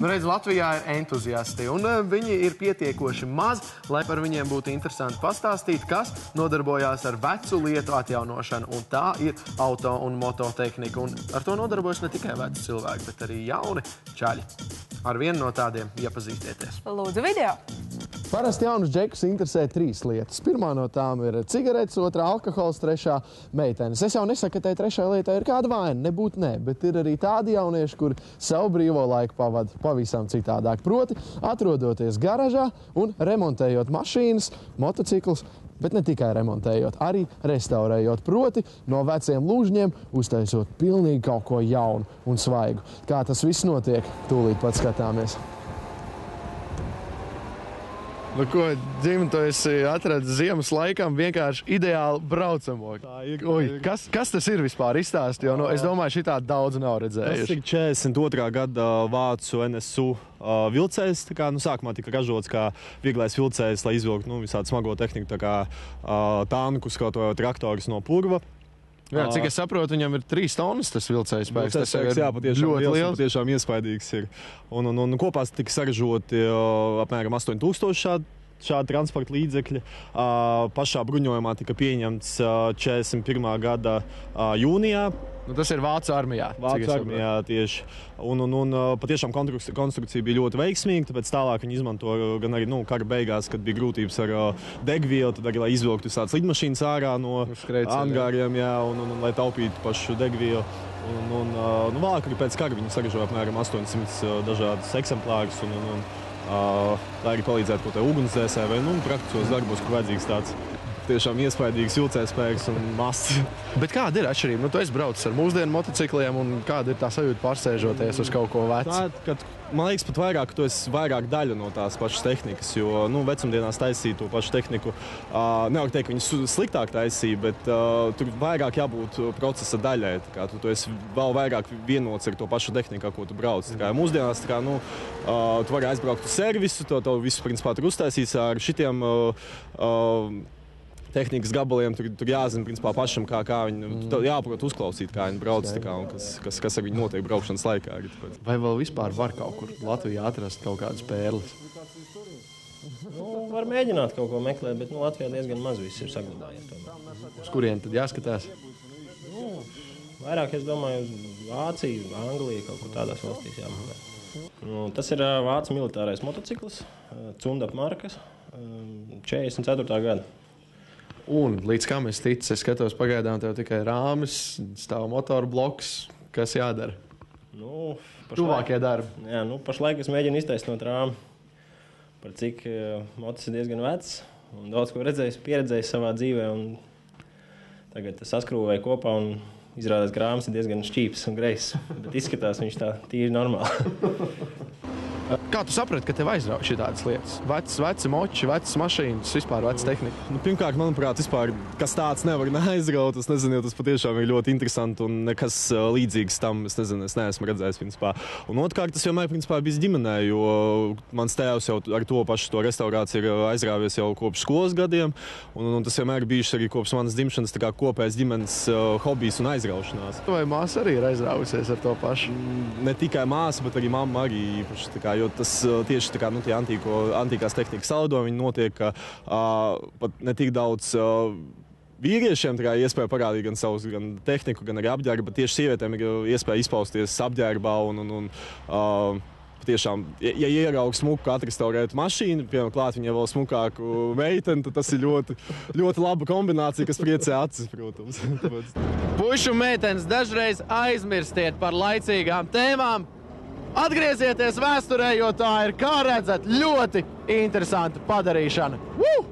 Nu, redz, Latvijā ir entuziasti, un viņi ir pietiekoši maz, lai par viņiem būtu interesanti pastāstīt, kas nodarbojās ar vecu lietu atjaunošanu, un tā ir auto un mototehnika. Un ar to nodarbojas ne tikai veci cilvēki, bet arī jauni čaļi. Ar vienu no tādiem iepazīstieties. Lūdzu video! Parasti jaunus džekus interesē 3 lietas. Pirmā no tām ir cigaretes, otrā alkohols, trešā meitenes. Es jau nesaku, ka tai trešai lietai ir kāda vaina, nebūt ne, bet ir arī tādi jaunieši, kuri savu brīvo laiku pavada pavisam citādāk. Proti, atrodoties garažā un remontējot mašīnas, motociklus, bet ne tikai remontējot, arī restaurējot. Proti, no veciem lūžņiem uztaisot pilnīgi kaut ko jaunu un svaigu. Kā tas viss notiek, tūlīt pat skatāmies. Nu ko, Dzim, tu esi atradis ziemas laikam vienkārši ideāli braucamo. Kas tas ir vispār izstāst? Jo, es domāju, šitā daudz nav redzējuši. Tas ir 42. gada vācu NSU vilcējs. Sākumā tika ražots kā vieglais vilcējs, lai izvilktu visādi smago tehniku, tā kā tankus, kaut vai traktorus no purva. Jā, cik es saprotu, viņam ir 3 tonnas tas vilcējas spēks. Tas ir ļoti liels. Patiešām iespaidīgs ir. Un kopā tika saražoti apmēram 8000 šādi transporta līdzekļi. Pašā bruņojumā tika pieņemts 41. gada jūnijā. Tas ir Vācu armijā. Vācu armijā tieši. Un patiešām konstrukcija bija ļoti veiksmīga, tāpēc tālāk viņi izmanto gan arī kara beigās, kad bija grūtības ar degvielu, tad arī, lai izvilktu visādas lidmašīnas ārā no angāriem, un lai taupītu pašu degvielu. Vēlāk arī pēc kara viņi saražoja apmēram 800 dažādus eksemplārus, lai arī palīdzētu kaut kā ugunsdzēsē vai praktiskos darbos, kur vajadzīgs tāds tiešām iespaidīgs vilcējspēks un mazs. Bet kāda ir atšķirība? Tu esi braucis ar mūsdienu motocikliem, un kāda ir tā sajūta pārsēžoties uz kaut ko vecu? Man liekas pat vairāk, ka tu esi vairāk daļa no tās pašas tehnikas, jo vecumdienās taisīt to pašu tehniku. Nevar teikt, ka viņi sliktāk taisīja, bet tur vairāk jābūt procesa daļai. Tu esi vēl vairāk vienots ar to pašu tehniku, ko tu brauc. Mūsdienās tu vari aizbraukt uz servisu, to visu principā tur uztaisīs ar šitiem tehnikas gabaliem, tur jāzina principā pašam, kā viņi jāprot uzklausīt, kā viņi brauc, un kas ar viņu notiek braukšanas laikā. Vai vēl vispār var kaut kur Latvijā atrast kaut kādas pērles? Var mēģināt kaut ko meklēt, bet Latvijā diezgan maz viss ir saglabājies. Uz kurien tad jāskatās? Vairāk, es domāju, uz Vāciju, Angliju, kaut kur tādās valstīs jāmeklē. Tas ir vācu militārais motocikls, Cundap markas, 44. gada. Un līdz kam es ticu, es skatos pagaidām tev tikai rāmis, stāv motoru bloks, kas jādara? Tuvākie darbi. Jā, pašlaik es mēģinu iztaisnot rāmi, par cik motos ir diezgan vecs un daudz ko pieredzējis savā dzīvē. Tagad saskrūvēju kopā un izrādās, ka rāmis ir diezgan šķīps un greizs, bet izskatās viņš tā tīri normāli. Kā tu saprati, ka tev aizrauj šitādas lietas? Veci moči, vecas mašīnas, vispār veca tehnika? Pirmkārt, manuprāt, vispār, kas tāds nevar neaizraut. Es nezinu, jo tas patiešām ir ļoti interesanti un nekas līdzīgs tam, es neesmu redzējis, principā. Un otrkārt, tas vienmēr, principā, bijis ģimenē, jo mans tēvs jau ar to pašu to restaurāciju ir aizrāvies jau kopš skolas gadiem, un tas vienmēr bijis arī kopš manas dzimšanas tā kā kopējs ģimenes hobijs un aizraušanās. Vai māsa arī ir aizrāvusies ar to pašu? Ne tikai māsa, bet arī mamma arī īpaši, jo tas tieši tie antīkās tehnikas salidojumi notiek, ka pat ne tik daudz vīriešiem iespēja parādīt gan savu tehniku, gan arī apģērbu, bet tieši sievietēm ir iespēja izpausties apģērbā un tiešām, ja ieraug smuku atrestaurētu mašīnu, piemēram, klāt viņai vēl smukāku meiteni, tad tas ir ļoti, ļoti laba kombinācija, kas priecē acis, protams. Pušu meitenes, dažreiz aizmirstiet par laicīgām tēmām. Atgriezieties vēsturē, jo tā ir, kā redzat, ļoti interesanta padarīšana. Woo!